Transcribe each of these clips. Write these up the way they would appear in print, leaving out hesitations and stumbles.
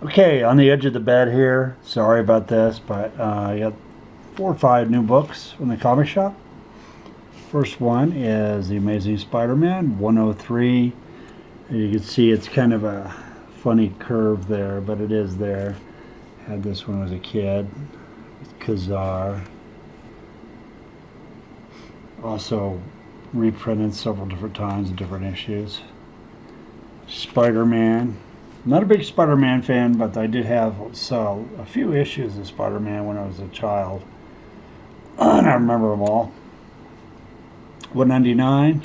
Okay, on the edge of the bed here. Sorry about this, but I got 4 or 5 new books from the comic shop. First one is The Amazing Spider-Man 103. As you can see, it's kind of a funny curve there, but it is there. Had this when I was a kid with ka-zar. Also reprinted several different times in different issues. Spider-Man. Not a big Spider-Man fan, but I did have a few issues of Spider-Man when I was a child. And I remember them all. 199.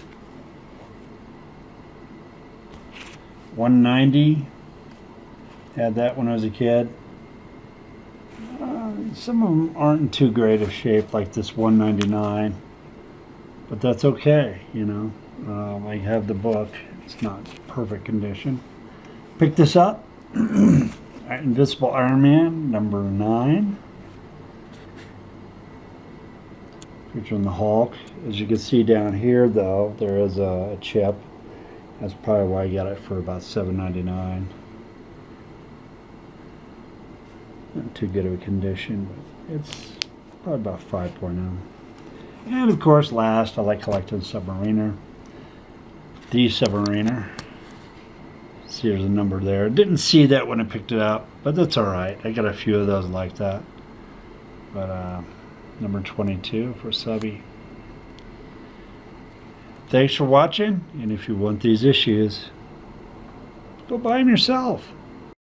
190. Had that when I was a kid. Some of them aren't in too great of shape, like this 199. But that's okay, you know. I have the book. It's not perfect condition. Picked this up. Invisible Iron Man, number 9. Featuring the Hulk. As you can see down here, though, there is a chip. That's probably why I got it for about $7.99. Not too good of a condition, but it's probably about 5.0. And of course, last, I like collecting Submariner. The Submariner. See, there's a number there. Didn't see that when I picked it up, but that's alright. I got a few of those like that. But number 22 for Subby. Thanks for watching, and if you want these issues, go buy them yourself.